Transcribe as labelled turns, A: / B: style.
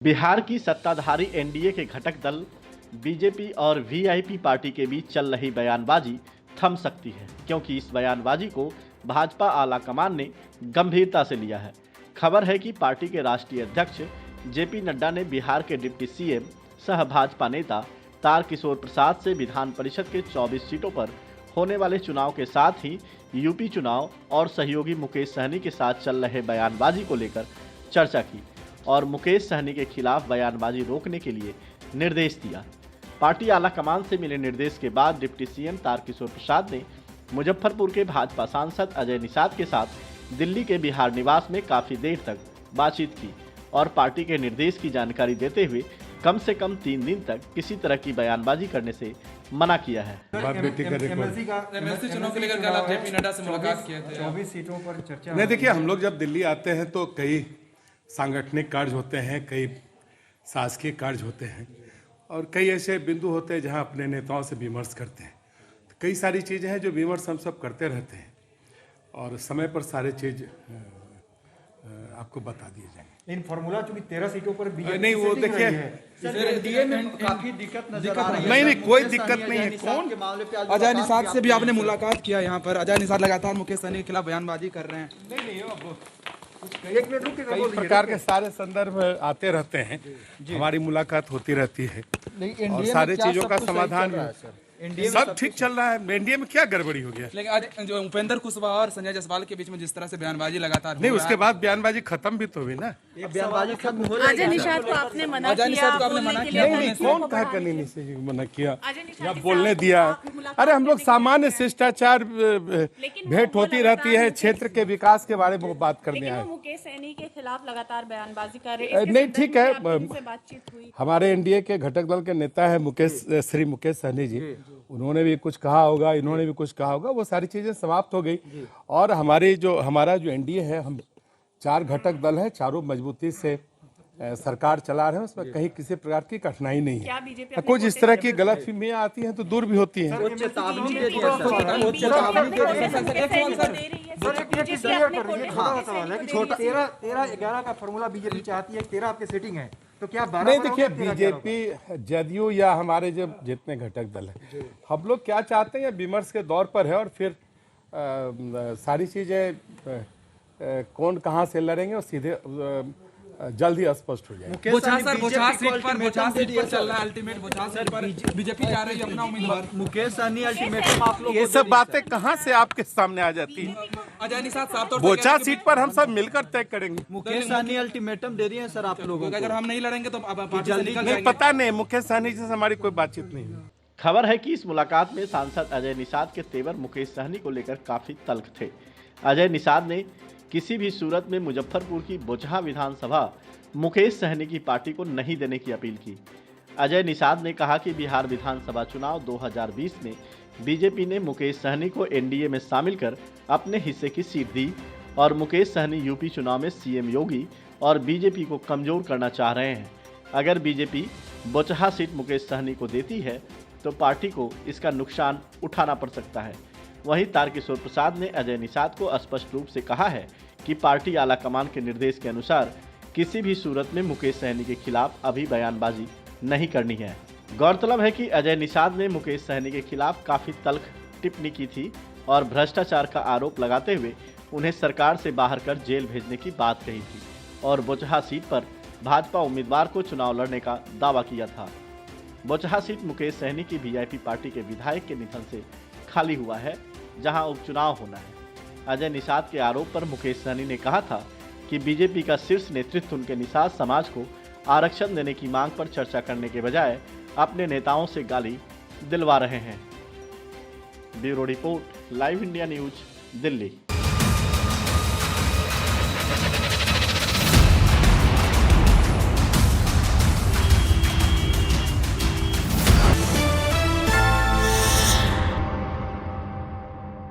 A: बिहार की सत्ताधारी एनडीए के घटक दल बीजेपी और वीआईपी पार्टी के बीच चल रही बयानबाजी थम सकती है, क्योंकि इस बयानबाजी को भाजपा आला कमान ने गंभीरता से लिया है। खबर है कि पार्टी के राष्ट्रीय अध्यक्ष जेपी नड्डा ने बिहार के डिप्टी सीएम सह भाजपा नेता तारकिशोर प्रसाद से विधान परिषद के 24 सीटों पर होने वाले चुनाव के साथ ही यूपी चुनाव और सहयोगी मुकेश सहनी के साथ चल रहे बयानबाजी को लेकर चर्चा की और मुकेश सहनी के खिलाफ बयानबाजी रोकने के लिए निर्देश दिया। पार्टी आला कमान से मिले निर्देश के बाद डिप्टी सीएम तारकिशोर प्रसाद ने मुजफ्फरपुर के भाजपा सांसद अजय निषाद के साथ दिल्ली के बिहार निवास में काफी देर तक बातचीत की और पार्टी के निर्देश की जानकारी देते हुए कम से कम 3 दिन तक किसी तरह की बयानबाजी करने से मना किया है।
B: एमएलसी चुनाव को लेकर कल आप जेपी नड्डा से मुलाकात किए थे।
C: 24 सीटों पर चर्चा।
D: नहीं, देखिए, हम लोग जब दिल्ली आते हैं तो कई सांगठनिक कार्य होते हैं, कई शासकीय कार्य होते हैं और कई ऐसे बिंदु होते हैं जहां अपने नेताओं से विमर्श करते हैं। तो कई सारी चीज़ें हैं जो विमर्श हम सब करते रहते हैं और समय पर सारे चीज़ आपको बता दिए जाएंगे।
C: इन फॉर्मूला चूंकि 13 सीटों पर बीजेपी
D: नहीं, वो देखिए
C: एनडीए में काफी दिक्कत नजर आ रही है।
D: नहीं, कोई दिक्कत नहीं है। कौन?
B: अजय निषाद से भी आपने मुलाकात किया यहाँ पर। अजय निषाद लगातार मुकेश सहनी के खिलाफ बयानबाजी कर रहे हैं।
D: कई प्रकार के सारे संदर्भ आते रहते हैं, हमारी मुलाकात होती रहती है और सारे चीजों का समाधान सब ठीक चल रहा है। एनडीए में क्या गड़बड़ी हो गया?
B: लेकिन आज जो उपेंद्र कुशवाहा और संजय जायसवाल के बीच में जिस तरह से बयानबाजी लगातार
D: नहीं, उसके बाद बयानबाजी खत्म भी तो हुई ना।
C: बयानबाजी खत्म हो
E: अजय निषाद को आपने मना किया।
D: नहीं, कौन कहा करने से मना किया या बोलने दिया? अरे हम लोग सामान्य शिष्टाचार भेंट होती रहती है, क्षेत्र के विकास के बारे में बात करने आए।
E: मुकेश सहनी के खिलाफ लगातार बयानबाजी कर रहे हैं।
D: नहीं, ठीक है,
E: बातचीत हुई।
D: हमारे एनडीए के घटक दल के नेता है श्री मुकेश सहनी जी, उन्होंने भी कुछ कहा होगा, इन्होंने भी कुछ कहा होगा, वो सारी चीजें समाप्त हो गई और हमारा जो एनडीए है, हम 4 घटक दल है, चारों मजबूती से सरकार चला रहे हैं, उसमें कहीं किसी प्रकार की कठिनाई नहीं है। कुछ इस तरह की गलतफहमियां आती हैं तो दूर भी होती हैं।
C: छोटा 13-11 का फॉर्मूला बीजेपी चाहती है, 13 आपकी सीटिंग है, तो क्या 12?
D: नहीं, देखिए, बीजेपी जदयू या हमारे जो जितने घटक दल हैं, हम लोग क्या चाहते हैं, विमर्श के दौर पर है और फिर सारी चीजें कौन कहाँ से लड़ेंगे और सीधे जल्द ही स्पष्ट हो जाएगी।
B: बोचहा सीट पर चल रहा है अल्टीमेट। बोचहा सीट पर बीजेपी जा रही है अपना उम्मीदवार
C: मुकेश सहनी अल्टीमेटम आप लोग
D: ये सब बातें कहाँ से आपके सामने आ जाती है?
B: अजय निषाद साफ तौर पर
D: बोचहा सीट पर हम सब मिलकर तय करेंगे।
C: मुकेश सहनी अल्टीमेटम दे रही है सर आप लोगों को,
B: अगर हम नहीं लड़ेंगे तो पार्टी से निकल
D: नहीं,
B: जाएंगे।
D: पता नहीं, मुकेश सहनी से हमारी कोई बातचीत नहीं है।
A: खबर है कि इस मुलाकात में सांसद अजय निषाद के तेवर मुकेश सहनी को लेकर काफी तल्ख थे। अजय निषाद ने किसी भी सूरत में मुजफ्फरपुर की बोचहा विधानसभा मुकेश सहनी की पार्टी को नहीं देने की अपील की। अजय निषाद ने कहा कि बिहार विधानसभा चुनाव 2020 में बीजेपी ने मुकेश सहनी को एनडीए में शामिल कर अपने हिस्से की सीट दी और मुकेश सहनी यूपी चुनाव में सीएम योगी और बीजेपी को कमजोर करना चाह रहे हैं। अगर बीजेपी बोचहा सीट मुकेश सहनी को देती है तो पार्टी को इसका नुकसान उठाना पड़ सकता है। वहीं तारकिशोर प्रसाद ने अजय निषाद को स्पष्ट रूप से कहा है कि पार्टी आला कमान के निर्देश के अनुसार किसी भी सूरत में मुकेश सहनी के खिलाफ अभी बयानबाजी नहीं करनी है। गौरतलब है कि अजय निषाद ने मुकेश सहनी के खिलाफ काफी तल्ख टिप्पणी की थी और भ्रष्टाचार का आरोप लगाते हुए उन्हें सरकार से बाहर कर जेल भेजने की बात कही थी और बोचहा सीट पर भाजपा उम्मीदवार को चुनाव लड़ने का दावा किया था। बोचहा सीट मुकेश सहनी की वीआईपी पार्टी के विधायक के निधन से खाली हुआ है, जहां उपचुनाव होना है। अजय निषाद के आरोप पर मुकेश सहनी ने कहा था कि बीजेपी का शीर्ष नेतृत्व उनके निषाद समाज को आरक्षण देने की मांग पर चर्चा करने के बजाय अपने नेताओं से गाली दिलवा रहे हैं। Bureau report, live India news, Delhi.